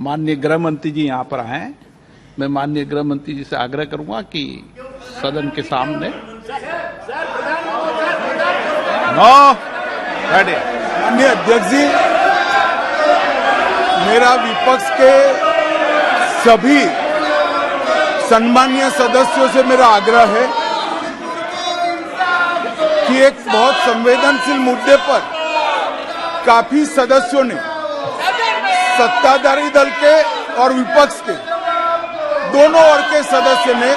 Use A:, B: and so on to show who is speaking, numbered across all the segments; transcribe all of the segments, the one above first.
A: माननीय गृह मंत्री जी यहाँ पर आए हैं। मैं माननीय गृह मंत्री जी से आग्रह करूंगा कि सदन के सामने
B: माननीय अध्यक्ष जी, मेरा विपक्ष के सभी सम्मानीय सदस्यों से मेरा आग्रह है कि एक बहुत संवेदनशील मुद्दे पर काफी सदस्यों ने, सत्ताधारी दल के और विपक्ष के दोनों ओर के सदस्य ने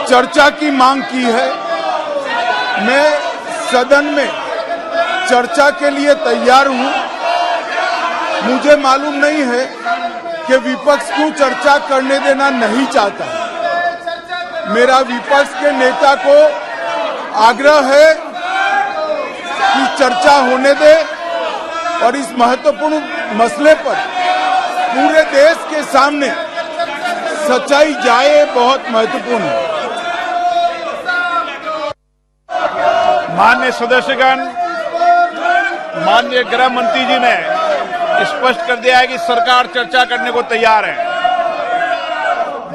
B: चर्चा की मांग की है। मैं सदन में चर्चा के लिए तैयार हूं। मुझे मालूम नहीं है कि विपक्ष क्यों चर्चा करने देना नहीं चाहता। मेरा विपक्ष के नेता को आग्रह है कि चर्चा होने दे और इस महत्वपूर्ण मसले पर पूरे देश के सामने सच्चाई जाए, बहुत महत्वपूर्ण है।
A: माननीय सदस्यगण, माननीय गृह मंत्री जी ने स्पष्ट कर दिया है कि सरकार चर्चा करने को तैयार है।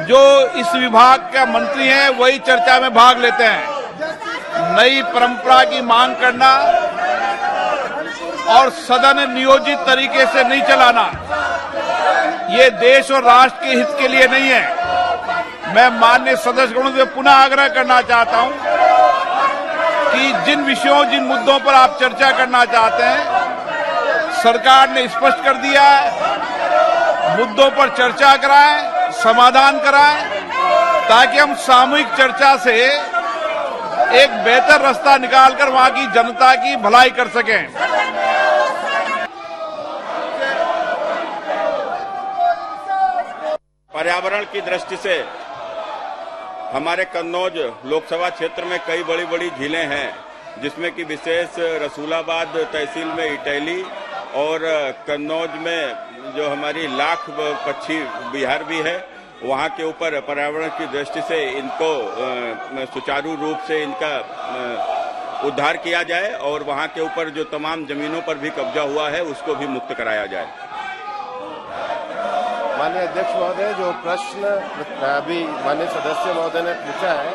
A: जो इस विभाग का मंत्री हैं वही चर्चा में भाग लेते हैं। नई परंपरा की मांग करना और सदन नियोजित तरीके से नहीं चलाना, ये देश और राष्ट्र के हित के लिए नहीं है। मैं माननीय सदस्यगणों से पुनः आग्रह करना चाहता हूं कि जिन विषयों, जिन मुद्दों पर आप चर्चा करना चाहते हैं, सरकार ने स्पष्ट कर दिया है। मुद्दों पर चर्चा कराएं, समाधान कराएं, ताकि हम सामूहिक चर्चा से एक बेहतर रास्ता निकालकर वहां की जनता की भलाई कर सकें।
C: पर्यावरण की दृष्टि से हमारे कन्नौज लोकसभा क्षेत्र में कई बड़ी बड़ी झीलें हैं, जिसमें कि विशेष रसूलाबाद तहसील में इटैली और कन्नौज में जो हमारी लाख पक्षी विहार भी है, वहां के ऊपर पर्यावरण की दृष्टि से इनको सुचारू रूप से इनका उद्धार किया जाए और वहां के ऊपर जो तमाम जमीनों पर भी कब्जा हुआ है उसको भी मुक्त कराया जाए।
D: माननीय अध्यक्ष महोदय, जो प्रश्न अभी माननीय सदस्य महोदय ने पूछा है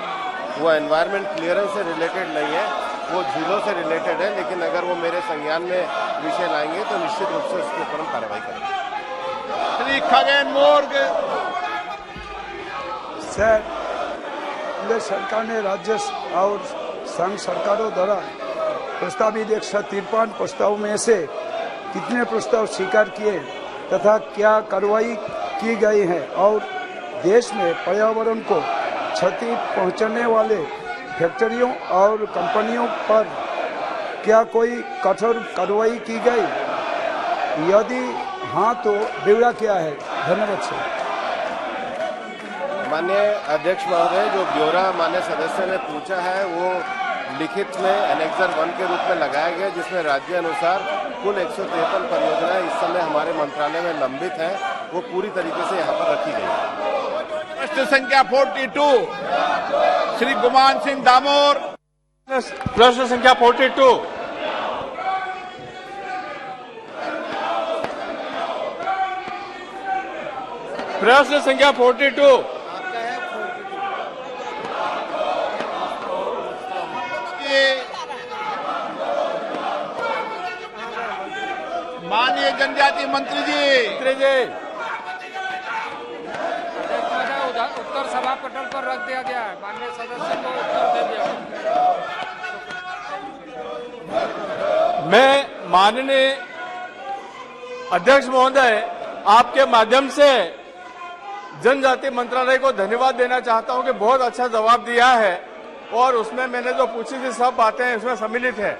D: वो एनवायरमेंट क्लियरेंस से रिलेटेड नहीं है, वो झीलों से रिलेटेड है। लेकिन अगर वो मेरे संज्ञान में विषय लाएंगे तो निश्चित रूप से उसके ऊपर हम कार्रवाई करेंगे।
A: श्री खगेन मोर्ग।
E: सर, केंद्र सरकार ने राज्य और संघ सरकारों द्वारा प्रस्तावित 153 प्रस्ताव में से कितने प्रस्ताव स्वीकार किए तथा क्या कार्रवाई की गई है और देश में पर्यावरण को क्षति पहुंचाने वाले फैक्ट्रियों और कंपनियों पर क्या कोई कठोर कार्रवाई की गई? यदि हाँ तो ब्यौरा क्या है? धन्यवाद सर।
D: माननीय अध्यक्ष महोदय, जो ब्यौरा माननीय सदस्य ने पूछा है वो लिखित में एनेक्सर 1 के रूप में लगाया गया, जिसमें राज्य अनुसार कुल 153 परियोजनाएं इस समय हमारे मंत्रालय में लंबित हैं, वो पूरी तरीके से यहाँ पर रखी गई है।
A: प्रश्न संख्या 42 श्री गुमान सिंह दामोर।
F: प्रश्न संख्या 42 प्रश्न संख्या 42
A: माननीय जनजाति मंत्री जी।
G: उत्तर सभा पटल पर रख दिया गया है, माननीय सदस्य को उत्तर दे दिया।
F: मैं माननीय अध्यक्ष महोदय, आपके माध्यम से जनजाति मंत्रालय को धन्यवाद देना चाहता हूं कि बहुत अच्छा जवाब दिया है और उसमें मैंने जो पूछी थी सब बातें उसमें सम्मिलित है।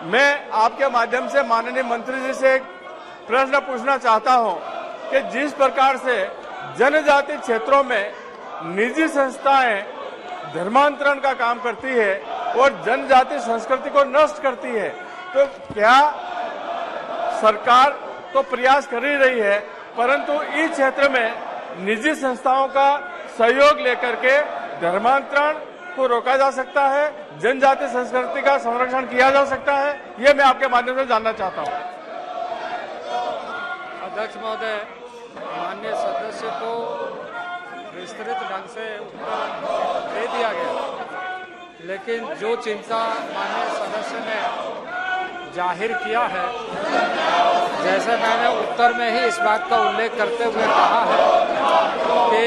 F: मैं आपके माध्यम से माननीय मंत्री जी से एक प्रश्न पूछना चाहता हूं कि जिस प्रकार से जनजाति क्षेत्रों में निजी संस्थाएं धर्मांतरण का काम करती है और जनजाति संस्कृति को नष्ट करती है, तो क्या सरकार तो प्रयास कर ही रही है, परंतु इस क्षेत्र में निजी संस्थाओं का सहयोग लेकर के धर्मांतरण को रोका जा सकता है, जनजाति संस्कृति का संरक्षण किया जा सकता है? ये मैं आपके माध्यम से जानना चाहता हूं।
G: अध्यक्ष महोदय, माननीय सदस्य को विस्तृत ढंग से उत्तर दे दिया गया, लेकिन जो चिंता माननीय सदस्य ने जाहिर किया है, जैसे मैंने उत्तर में ही इस बात का उल्लेख करते हुए कहा है कि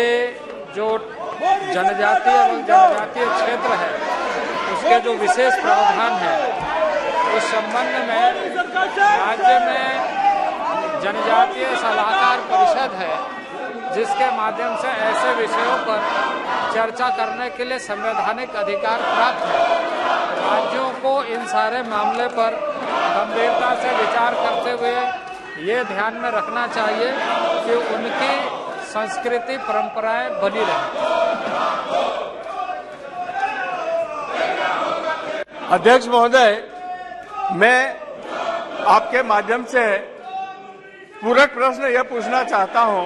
G: जो जनजातीय एवं जनजातीय क्षेत्र है उसके जो विशेष प्रावधान है, उस संबंध में राज्य में जनजातीय सलाहकार परिषद है, जिसके माध्यम से ऐसे विषयों पर चर्चा करने के लिए संवैधानिक अधिकार प्राप्त है। राज्यों को इन सारे मामले पर गंभीरता से विचार करते हुए ये ध्यान में रखना चाहिए कि उनकी संस्कृति परंपराएं बनी रहें।
F: अध्यक्ष महोदय, मैं आपके माध्यम से पूरक प्रश्न यह पूछना चाहता हूं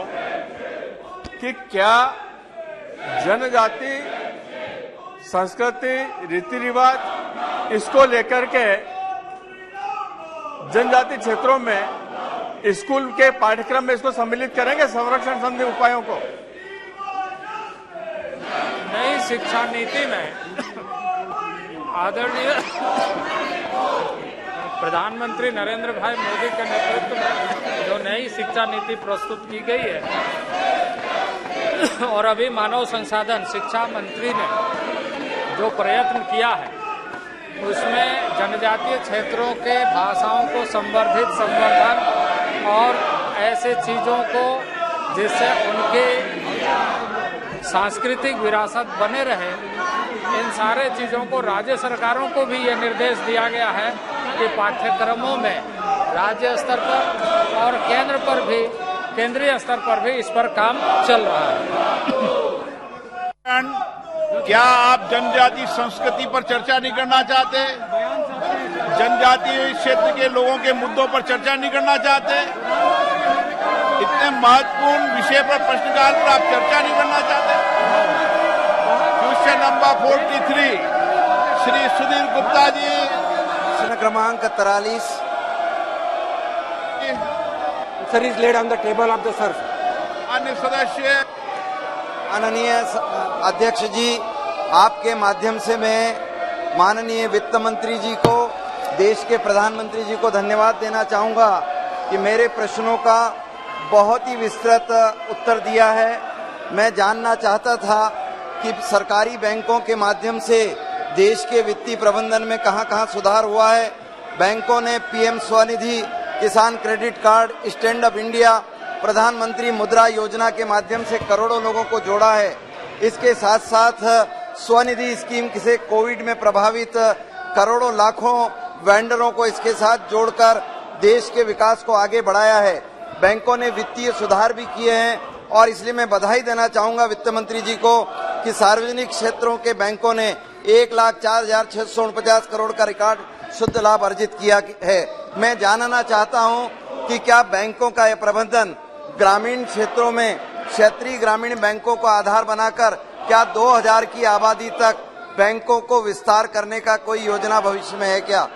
F: कि क्या जनजाति संस्कृति रीति रिवाज इसको लेकर के जनजाति क्षेत्रों में स्कूल के पाठ्यक्रम में इसको सम्मिलित करेंगे, संरक्षण संबंधी उपायों को?
G: नई शिक्षा नीति में आदरणीय प्रधानमंत्री नरेंद्र भाई मोदी के नेतृत्व में जो नई शिक्षा नीति प्रस्तुत की गई है और अभी मानव संसाधन शिक्षा मंत्री ने जो प्रयत्न किया है, उसमें जनजातीय क्षेत्रों के भाषाओं को संवर्धन और ऐसे चीजों को जिससे उनके सांस्कृतिक विरासत बने रहे, इन सारे चीजों को राज्य सरकारों को भी ये निर्देश दिया गया है कि पाठ्यक्रमों में राज्य स्तर पर और केंद्रीय स्तर पर भी इस पर काम चल रहा है।
A: क्या आप जनजाति संस्कृति पर चर्चा नहीं करना चाहते? जनजातीय क्षेत्र के लोगों के मुद्दों पर चर्चा नहीं करना चाहते? इतने महत्वपूर्ण विषय पर प्रश्नकाल पर आप चर्चा नहीं करना चाहते? क्वेश्चन नंबर 43 श्री सुधीर गुप्ता जी,
H: प्रश्न क्रमांक 43 sir is laid on the table of the sir.
A: अन्य सदस्य,
H: माननीय अध्यक्ष जी, आपके माध्यम से मैं माननीय वित्त मंत्री जी को, देश के प्रधानमंत्री जी को धन्यवाद देना चाहूंगा कि मेरे प्रश्नों का बहुत ही विस्तृत उत्तर दिया है। मैं जानना चाहता था कि सरकारी बैंकों के माध्यम से देश के वित्तीय प्रबंधन में कहां-कहां सुधार हुआ है। बैंकों ने पीएम स्वनिधि, किसान credit card, stand up India, प्रधानमंत्री मुद्रा योजना के माध्यम से करोड़ों लोगों को जोड़ा है। इसके साथ साथ स्वनिधि स्कीम से कोविड में प्रभावित करोड़ों लाखों वेंडरों को इसके साथ जोड़कर देश के विकास को आगे बढ़ाया है। बैंकों ने वित्तीय सुधार भी किए हैं और इसलिए मैं बधाई देना चाहूंगा वित्त मंत्री जी को कि सार्वजनिक क्षेत्रों के बैंकों ने 1,04,649 करोड़ का रिकॉर्ड शुद्ध लाभ अर्जित किया है। मैं जानना चाहता हूं कि क्या बैंकों का यह प्रबंधन ग्रामीण क्षेत्रों में क्षेत्रीय ग्रामीण बैंकों को आधार बनाकर क्या 2000 की आबादी तक बैंकों को विस्तार करने का कोई योजना भविष्य में है क्या?